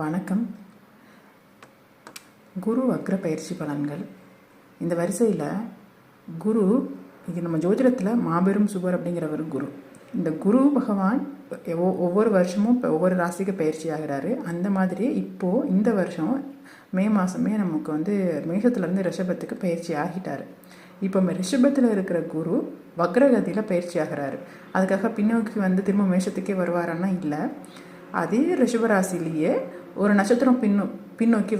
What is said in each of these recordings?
வணக்கம். குரு வக்ர பயிற்சி பலன்கள். இந்த வரிசையில் குரு, இது நம்ம ஜோதிடத்தில் மாபெரும் சுபர் அப்படிங்கிறவர் குரு. இந்த குரு பகவான் ஒவ்வொரு வருஷமும் இப்போ ஒவ்வொரு ராசிக்கு பயிற்சி ஆகிறாரு. அந்த மாதிரி இப்போது இந்த வருஷம் மே மாதமே நமக்கு மேஷத்துலேருந்து ரிஷபத்துக்கு பயிற்சி ஆகிட்டார். இப்போ ரிஷபத்தில் இருக்கிற குரு வக்ரகதியில் பயிற்சி ஆகிறாரு. அதுக்காக பின்னோக்கி திரும்ப மேஷத்துக்கே வருவாரான்னா இல்லை. அதே ரிஷபராசிலேயே ஒரு நட்சத்திரம் பின்னோக்கி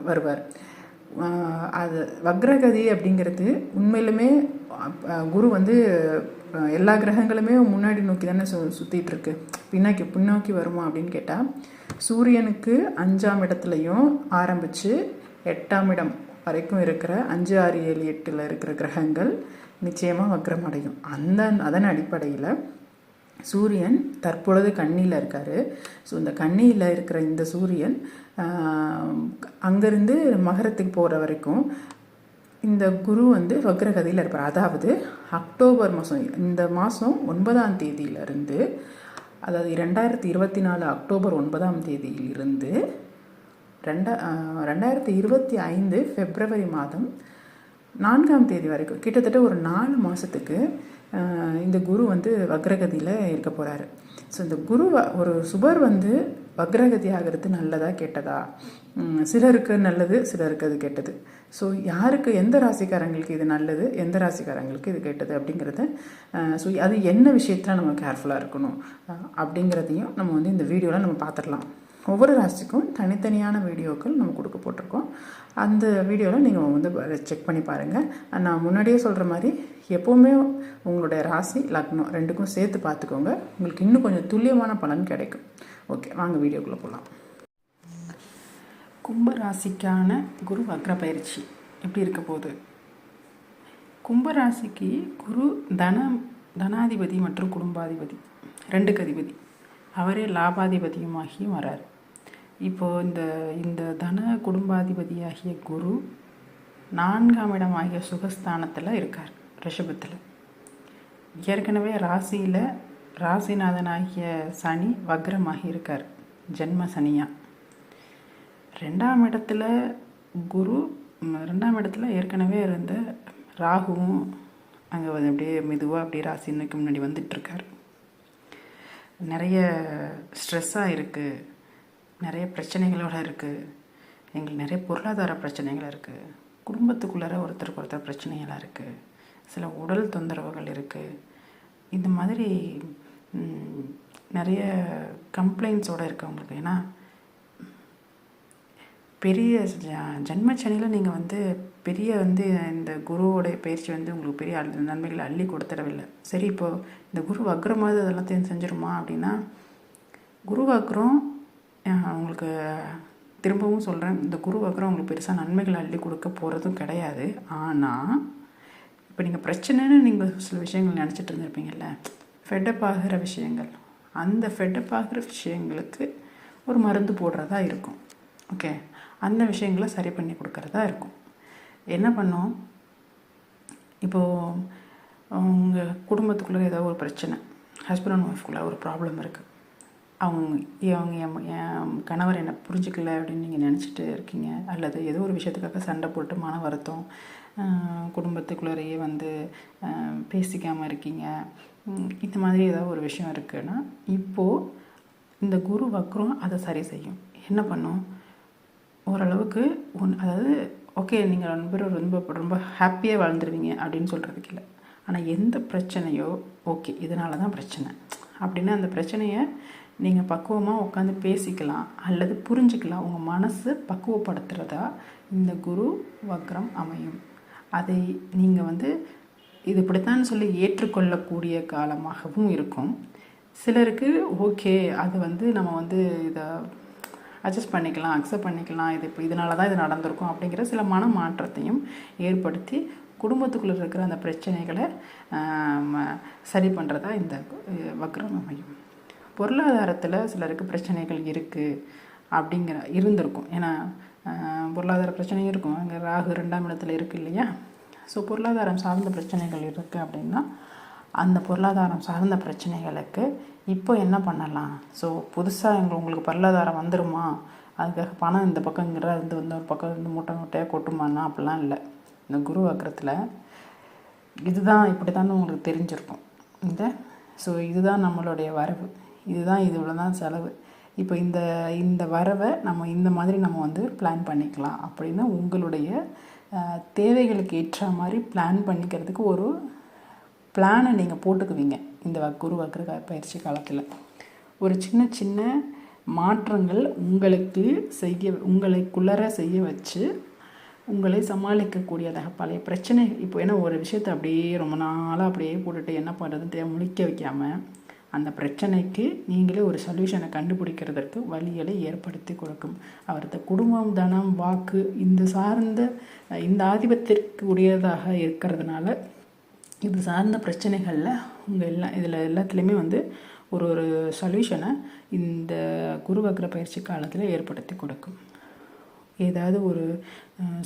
வருவார். அது வக்ரகதி அப்படிங்கிறது உண்மையிலுமே குரு எல்லா கிரகங்களுமே முன்னாடி நோக்கி தானே சுற்றிட்டு இருக்கு. பின்னோக்கி வருமா அப்படின்னு கேட்டால், சூரியனுக்கு 5ஆம் இடத்துலையும் ஆரம்பித்து 8ஆம் இடம் வரைக்கும் இருக்கிற 5, 6, 7, 8 இருக்கிற கிரகங்கள் நிச்சயமாக வக்ரம் அடையும். அதன் அடிப்படையில் சூரியன் தற்பொழுது கன்னியில் இருக்கார். ஸோ இந்த கன்னியில் இருக்கிற இந்த சூரியன் அங்கேருந்து மகரத்துக்கு போகிற வரைக்கும் இந்த குரு வக்ரகதியில் இருப்பார். அதாவது அக்டோபர் மாதம், இந்த மாதம் 9ஆம் தேதியிலிருந்து, அதாவது 2024 அக்டோபர் 9ஆம் தேதியிலிருந்து 2025 பிப்ரவரி மாதம் 4ஆம் தேதி வரைக்கும் கிட்டத்தட்ட ஒரு 4 மாதத்துக்கு இந்த குரு வக்ரகதியில் இருக்க போகிறாரு. ஸோ இந்த குரு ஒரு சுபர் வக்ரகதி ஆகிறது நல்லதா கெட்டதா? சிலருக்கு நல்லது, சிலருக்கு அது கெட்டது. ஸோ யாருக்கு, எந்த ராசிக்காரங்களுக்கு இது நல்லது, எந்த ராசிக்காரங்களுக்கு இது கெட்டது அப்படிங்கிறத, ஸோ அது என்ன விஷயத்தில் நம்ம கேர்ஃபுல்லாக இருக்கணும் அப்படிங்கிறதையும் நம்ம இந்த வீடியோவில் நம்ம பார்த்துடலாம். ஒவ்வொரு ராசிக்கும் தனித்தனியான வீடியோக்கள் நம்ம போட்டிருக்கோம். அந்த வீடியோவில் நீங்கள் செக் பண்ணி பாருங்கள். நான் முன்னாடியே சொல்கிற மாதிரி எப்போவுமே உங்களுடைய ராசி லக்னம் ரெண்டுக்கும் சேர்த்து பார்த்துக்கோங்க. உங்களுக்கு இன்னும் கொஞ்சம் துல்லியமான பலன் கிடைக்கும். ஓகே, வாங்க வீடியோக்குள்ளே போகலாம். கும்ப ராசிக்கான குரு வக்ர பயிற்சி எப்படி இருக்க போகுது? கும்பராசிக்கு குரு தனாதிபதி மற்றும் குடும்பாதிபதி, 2க்கு அதிபதி. அவரே லாபாதிபதியுமாகியும் வரார். இப்போது இந்த தன குடும்பாதிபதியாகிய குரு 4ஆம் இடமாகிய சுகஸ்தானத்தில் இருக்கார், ரிஷபத்தில். ஏற்கனவே ராசிநாதனாகிய சனி வக்ரமாகி இருக்கார், ஜென்ம சனியா. 2ஆம் இடத்துல குரு, 2ஆம் இடத்துல ஏற்கனவே இருந்த ராகுவும் அங்கே அப்படியே மெதுவாக அப்படியே ராசி இன்னைக்கு முன்னாடி வந்துட்டுருக்கார். நிறைய ஸ்ட்ரெஸ்ஸாக இருக்குது, நிறைய பிரச்சனைகளோடு இருக்குது. எங்களுக்கு நிறைய பொருளாதார பிரச்சனைகள் இருக்குது, குடும்பத்துக்குள்ளார ஒருத்தருக்கு ஒருத்தர் பிரச்சனைகளாக இருக்குது, சில உடல் தொந்தரவுகள் இருக்குது. இந்த மாதிரி நிறைய கம்ப்ளைண்ட்ஸோடு இருக்குது அவங்களுக்கு. ஏன்னா பெரிய ஜென்மச்சனியில் நீங்கள் பெரிய இந்த குருவோடைய பயிற்சி உங்களுக்கு பெரிய நன்மைகளை அள்ளி கொடுத்துடவில்லை. சரி, இப்போது இந்த குரு வக்ரமாவது அதெல்லாம் செஞ்சிருமா அப்படின்னா, குரு வக்ரம் உங்களுக்கு திரும்பவும் சொல்கிறேன், இந்த குரு வக்ரம் உங்களுக்கு பெருசாக நன்மைகளை அள்ளி கொடுக்க போகிறதும் கிடையாது. ஆனால் இப்போ நீங்கள் பிரச்சனைன்னு நீங்கள் சில விஷயங்கள் நினச்சிட்டு இருந்திருப்பீங்கள்ல, ஃபெட்டப் ஆகிற விஷயங்கள், அந்த ஃபெட்டப் ஆகிற விஷயங்களுக்கு ஒரு மருந்து போடுறதா இருக்கும். ஓகே, அந்த விஷயங்களை சரி பண்ணி கொடுக்கறதா இருக்கும். என்ன பண்ணோம், இப்போது உங்கள் குடும்பத்துக்குள்ளே ஏதோ ஒரு பிரச்சனை, ஹஸ்பண்ட் அண்ட் ஒய்ஃப்குள்ளே ஒரு ப்ராப்ளம் இருக்குது. அவங்க என் கணவர் என்னை புரிஞ்சிக்கல அப்படின்னு நீங்கள் நினச்சிட்டு இருக்கீங்க. அல்லது ஏதோ ஒரு விஷயத்துக்காக சண்டை போட்டு மன வருத்தம், குடும்பத்துக்குள்ளேயே பேசிக்காமல் இருக்கீங்க. இந்த மாதிரி ஏதோ ஒரு விஷயம் இருக்குன்னா, இப்போது இந்த குரு வக்ரம் அதை சரி செய்யும். என்ன பண்ணும், ஓரளவுக்கு அதாவது ஓகே, நீங்கள் 2 பேரும் ரொம்ப ஹாப்பியாக வாழ்ந்துருவீங்க அப்படின்னு சொல்கிறதுக்கு இல்லை. ஆனால் எந்த பிரச்சனையோ ஓகே இதனால தான் பிரச்சனை அப்படின்னு அந்த பிரச்சனையை நீங்கள் பக்குவமாக உட்காந்து பேசிக்கலாம் அல்லது புரிஞ்சுக்கலாம். உங்கள் மனசு பக்குவப்படுத்துகிறதா இந்த குரு வக்ரம் அமையும். அதை நீங்கள் இது இப்படித்தான் சொல்லி ஏற்றுக்கொள்ளக்கூடிய காலமாகவும் இருக்கும். சிலருக்கு ஓகே, அது நம்ம இதை அட்ஜஸ்ட் பண்ணிக்கலாம், அக்செப்ட் பண்ணிக்கலாம், இது இப்போ இதனால தான் இது நடந்திருக்கும் அப்படிங்கிற சில மன மாற்றத்தையும் ஏற்படுத்தி குடும்பத்துக்குள்ளே இருக்கிற அந்த பிரச்சனைகளை சரி பண்ணுறதா இந்த வக்ரம் அமையும். பொருளாதாரத்தில் சிலருக்கு பிரச்சனைகள் இருக்குது இருந்திருக்கும். ஏன்னா பொருளாதார பிரச்சனையும் இருக்கும். அங்கே ராகு 2ஆம் இடத்துல இருக்குது இல்லையா? ஸோ பொருளாதாரம் சார்ந்த பிரச்சனைகள் இருக்குது அப்படின்னா, அந்த பொருளாதாரம் சார்ந்த பிரச்சனைகளுக்கு இப்போ என்ன பண்ணலாம், ஸோ புதுசாக உங்களுக்கு பொருளாதாரம் வந்துருமா அதுக்காக பணம் இந்த பக்கங்கிற இந்த ஒரு பக்கம் இந்த மூட்டை மூட்டையாக கொட்டுமான்னா அப்படிலாம் இல்லை. இந்த குரு வக்ரத்தில் இதுதான் இப்படி தான் உங்களுக்கு தெரிஞ்சிருக்கும். ஸோ இதுதான் நம்மளுடைய வரவு, இதுதான் இவ்வளோ தான் செலவு. இப்போ இந்த வரவை நம்ம இந்த மாதிரி நம்ம வந்து பிளான் பண்ணிக்கலாம் அப்படின்னு உங்களுடைய தேவைகளுக்கு ஏற்ற மாதிரி பிளான் பண்ணிக்கிறதுக்கு ஒரு பிளானை நீங்கள் போட்டுக்குவீங்க. இந்த குரு வக்ர பயிற்சி காலத்தில் ஒரு சின்ன சின்ன மாற்றங்கள் உங்களுக்குள்ளர செய்ய வச்சு உங்களை சமாளிக்கக்கூடியதாக பழைய பிரச்சனை. இப்போ ஏன்னா ஒரு விஷயத்தை அப்படியே ரொம்ப நாளாக அப்படியே போட்டுட்டு என்ன பண்ணுறதுன்னு முழிக்க வைக்காமல் அந்த பிரச்சனைக்கு நீங்களே ஒரு சொல்யூஷனை கண்டுபிடிக்கிறதற்கு வழிகளை ஏற்படுத்தி கொடுக்கும். அவரது குடும்பம், தனம், வாக்கு இந்த ஆதிபத்திற்கு உடையதாக இருக்கிறதுனால இது சார்ந்த பிரச்சனைகளில் இதில் எல்லாத்துலேயுமே வந்து ஒரு சொல்யூஷனை இந்த குரு வக்ர பயிற்சி காலத்தில் ஏற்படுத்தி கொடுக்கும். ஏதாவது ஒரு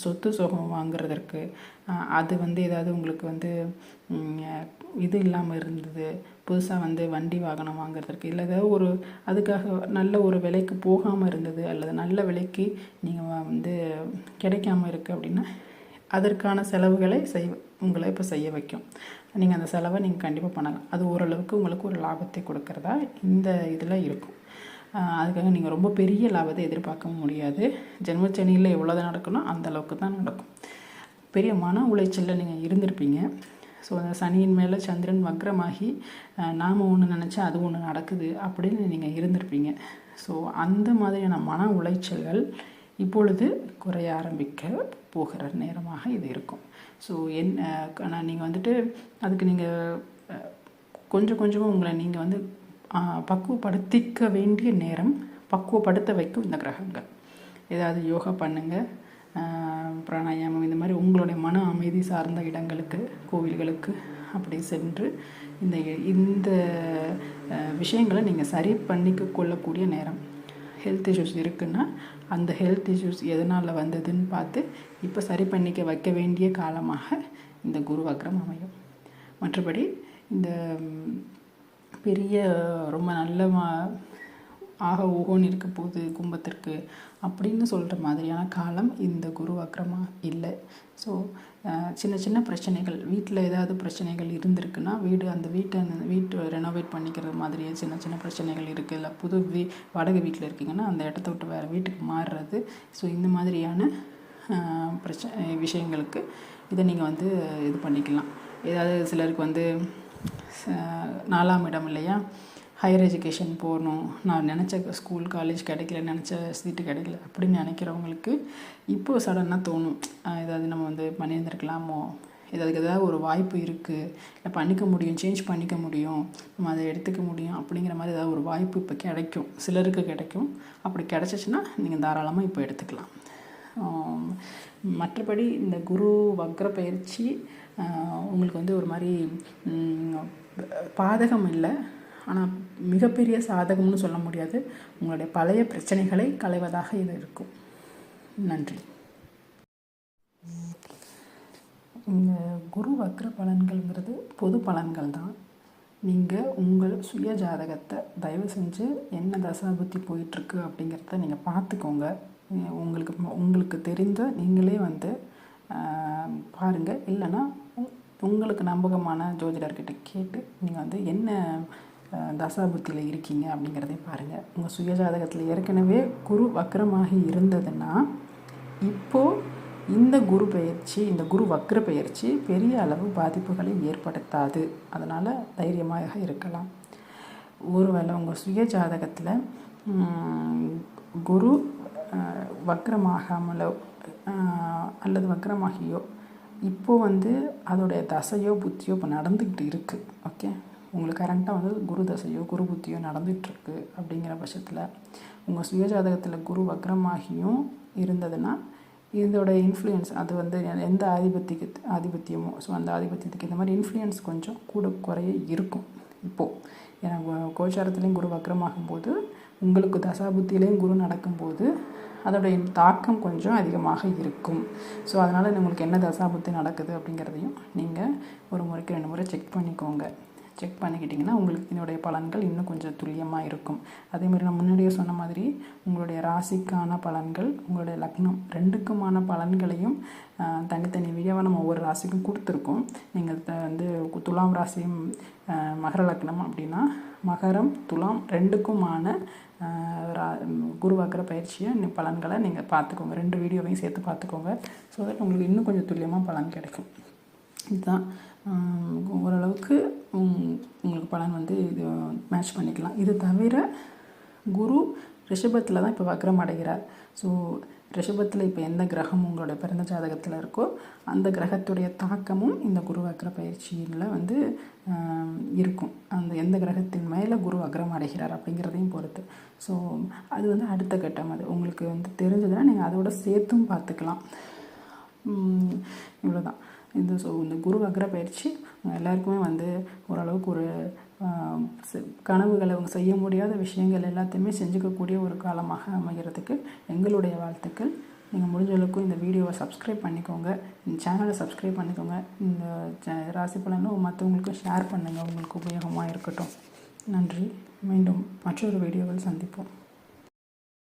சொத்து சுகம் வாங்குறதற்கு அது வந்து ஏதாவது உங்களுக்கு வந்து இது இல்லாமல் இருந்தது, புதுசாக வந்து வண்டி வாகனம் வாங்குறதற்கு இல்லை ஏதாவது அதுக்காக நல்ல ஒரு விலைக்கு போகாமல் இருந்தது அல்லது நல்ல விலைக்கு நீங்கள் வந்து கிடைக்காமல் இருக்குது அப்படின்னா அதற்கான செலவுகளை உங்களை இப்போ செய்ய வைக்கும். நீங்கள் அந்த செலவை நீங்கள் கண்டிப்பாக பண்ணலாம். அது ஓரளவுக்கு உங்களுக்கு ஒரு லாபத்தை கொடுக்கறதா இந்த இதில் இருக்கும். அதுக்காக நீங்கள் ரொம்ப பெரிய லாபத்தை எதிர்பார்க்க முடியாது. ஜென்மச்சனியில் எவ்வளோதான் நடக்கணும் அந்த அளவுக்கு தான் நடக்கும். பெரிய மன உளைச்சலில் நீங்கள் இருந்திருப்பீங்க. ஸோ அந்த சனியின் மேலே சந்திரன் வக்ரமாகி நாம் ஒன்று நினச்சா அது ஒன்று நடக்குது அப்படின்னு நீங்கள் இருந்திருப்பீங்க. ஸோ அந்த மாதிரியான மன உளைச்சல்கள் இப்பொழுது குறைய ஆரம்பிக்க போகிற நேரமாக இது இருக்கும். ஸோ நீங்கள் வந்துட்டு அதுக்கு நீங்கள் கொஞ்சம் கொஞ்சமாக உங்களை நீங்கள் வந்து பக்குவப்படுத்திக்க வேண்டிய நேரம், பக்குவப்படுத்த வைக்கும் இந்த கிரகங்கள். ஏதாவது யோகா பண்ணுங்கள், பிராணாயாமம், இந்த மாதிரி உங்களுடைய மன அமைதி சார்ந்த இடங்களுக்கு, கோவில்களுக்கு அப்படி சென்று இந்த விஷயங்களை நீங்கள் சரி பண்ணிக்க கொள்ளக்கூடிய நேரம். ஹெல்த் இஷ்யூஸ் இருக்குன்னா அந்த ஹெல்த் இஷ்யூஸ் எதனால் வந்ததுன்னு பார்த்து இப்போ சரி பண்ணிக்க வைக்க வேண்டிய காலமாக இந்த குரு வக்ரம் அமையும். மற்றபடி இந்த பெரிய ரொம்ப நல்ல ஓகோன்னு இருக்க போகுது கும்பத்திற்கு அப்படின்னு சொல்கிற மாதிரியான காலம் இந்த குரு வக்ரமாக இல்லை. ஸோ சின்ன சின்ன பிரச்சனைகள், வீட்டில் ஏதாவது பிரச்சனைகள் இருந்திருக்குன்னா வீட்டை ரெனோவேட் பண்ணிக்கிறது மாதிரியே சின்ன சின்ன பிரச்சனைகள் இருக்குது. இல்லை புது வாடகை வீட்டில் இருக்கீங்கன்னா அந்த இடத்த விட்டு வேறு வீட்டுக்கு மாறுறது. ஸோ இந்த மாதிரியான விஷயங்களுக்கு இதை நீங்கள் வந்து இது பண்ணிக்கலாம். ஏதாவது சிலருக்கு வந்து 4ஆம் இடம் இல்லையா, ஹையர் எஜுகேஷன் போகணும், நான் நினச்ச ஸ்கூல் காலேஜ் கிடைக்கல, நினச்ச சீட்டு கிடைக்கல அப்படின்னு நினைக்கிறவங்களுக்கு இப்போது சடனாக தோணும், ஏதாவது நம்ம வந்து பண்ணியிருந்துருக்கலாமோ, ஏதாவது ஒரு வாய்ப்பு இருக்குது, இல்லை பண்ணிக்க முடியும், சேஞ்ச் பண்ணிக்க முடியும், நம்ம அதை எடுத்துக்க முடியும் அப்படிங்கிற மாதிரி ஏதாவது ஒரு வாய்ப்பு இப்போ கிடைக்கும், சிலருக்கு கிடைக்கும். அப்படி கிடச்சிச்சின்னா நீங்கள் தாராளமாக இப்போ எடுத்துக்கலாம். மற்றபடி இந்த குரு வக்ர பயிற்சி உங்களுக்கு வந்து ஒரு மாதிரி பாதகம் இல்லை, ஆனால் மிகப்பெரிய சாதகம்னு சொல்ல முடியாது. உங்களுடைய பழைய பிரச்சனைகளை களைவதாக இது இருக்கும். நன்றி. இந்த குரு வக்ர பலன்கள்ங்கிறது பொது பலன்கள் தான். நீங்கள் உங்கள் சுய ஜாதகத்தை தயவு செஞ்சு என்ன தசாபுத்தி போயிட்டுருக்கு அப்படிங்கிறத நீங்கள் பார்த்துக்கோங்க. உங்களுக்கு தெரிந்த நீங்களே வந்து பாருங்கள். இல்லைன்னா உங்களுக்கு நம்பகமான ஜோதிடர்கிட்ட கேட்டு நீங்கள் வந்து என்ன தசாபுத்தியில் இருக்கீங்க அப்படிங்கிறதையும் பாருங்கள். உங்கள் சுயஜாதகத்தில் ஏற்கனவே குரு வக்ரமாகி இருந்ததுன்னா இப்போது இந்த குரு வக்ர பயிற்சி பெரிய அளவு பாதிப்புகளை ஏற்படுத்தாது. அதனால் தைரியமாக இருக்கலாம். ஒருவேளை உங்கள் சுயஜாதகத்தில் குரு வக்ரமாகாமலோ அல்லது வக்ரமாகியோ இப்போது வந்து அதோடைய தசையோ புத்தியோ இப்போ நடந்துக்கிட்டு இருக்குது. ஓகே, உங்களுக்கு கரண்ட்டாக வந்து குரு தசையோ குரு புத்தியோ நடந்துகிட்ருக்கு அப்படிங்கிற பட்சத்தில் உங்கள் சுயஜாதகத்தில் குரு வக்ரமாகியும் இருந்ததுன்னா இதோட இன்ஃப்ளூயன்ஸ் அது வந்து எந்த ஆதிபத்தியமோ ஸோ அந்த ஆதிபத்தியத்துக்கு இந்த மாதிரி இன்ஃப்ளூயன்ஸ் கொஞ்சம் கூட குறைய இருக்கும். இப்போது ஏன்னா கோச்சாரத்துலேயும் குரு வக்ரமாகும்போது உங்களுக்கு தசாபுத்தியிலையும் குரு நடக்கும்போது அதோடைய தாக்கம் கொஞ்சம் அதிகமாக இருக்கும். ஸோ அதனால் உங்களுக்கு என்ன தசாபுத்தி நடக்குது அப்படிங்கிறதையும் நீங்கள் ஒரு முறைக்கு 2 முறை செக் பண்ணிக்கோங்க. செக் பண்ணிக்கிட்டிங்கன்னா உங்களுக்கு என்னுடைய பலன்கள் இன்னும் கொஞ்சம் துல்லியமாக இருக்கும். அதேமாதிரி நான் முன்னாடியே சொன்ன மாதிரி உங்களுடைய ராசிக்கான பலன்கள், உங்களுடைய லக்னம் ரெண்டுக்குமான பலன்களையும் தனித்தனி வீடியோவாக நம்ம ஒவ்வொரு ராசிக்கும் கொடுத்துருக்கோம். நீங்கள் வந்து துலாம் ராசியும் மகர லக்னம் அப்படின்னா மகரம் துலாம் ரெண்டுக்குமான குரு வக்ர பயிற்சியை பலன்களை நீங்கள் பார்த்துக்கோங்க. 2 வீடியோவையும் சேர்த்து பார்த்துக்கோங்க. ஸோ தட் உங்களுக்கு இன்னும் கொஞ்சம் துல்லியமாக பலன் கிடைக்கும். இதுதான் ஓரளவுக்கு உங்களுக்கு பலன் வந்து இது மேட்ச் பண்ணிக்கலாம். இது தவிர குரு ரிஷபத்தில் தான் இப்போ வக்ரம் அடைகிறார். ஸோ ரிஷபத்தில் இப்போ எந்த கிரகம் உங்களோட பிறந்த ஜாதகத்தில் இருக்கோ அந்த கிரகத்துடைய தாக்கமும் இந்த குரு வக்ர பயிற்சியில் வந்து இருக்கும். அந்த எந்த கிரகத்தின் மேலே குரு வக்ரம் அடைகிறார் அப்படிங்கிறதையும் பொறுத்து. ஸோ அது வந்து அடுத்த கட்டம். அது உங்களுக்கு வந்து தெரிஞ்சதுன்னா நீங்கள் அதோட சேர்த்தும் பார்த்துக்கலாம். இவ்வளோதான். இந்த குரு வக்ர பயிற்சி எல்லாருக்குமே வந்து ஓரளவுக்கு ஒரு கனவுகளை அவங்க செய்ய முடியாத விஷயங்கள் எல்லாத்தையுமே செஞ்சுக்கக்கூடிய ஒரு காலமாக அமைகிறதுக்கு எங்களுடைய வாழ்த்துக்கள். நீங்கள் முடிஞ்ச அளவுக்கு இந்த வீடியோவை சப்ஸ்கிரைப் பண்ணிக்கோங்க, இந்த சேனலை சப்ஸ்கிரைப் பண்ணிக்கோங்க. இந்த ராசி பலனும் மற்றவங்களுக்கும் ஷேர் பண்ணுங்கள், உங்களுக்கு உபயோகமாக இருக்கட்டும். நன்றி. மீண்டும் மற்றொரு வீடியோவில் சந்திப்போம்.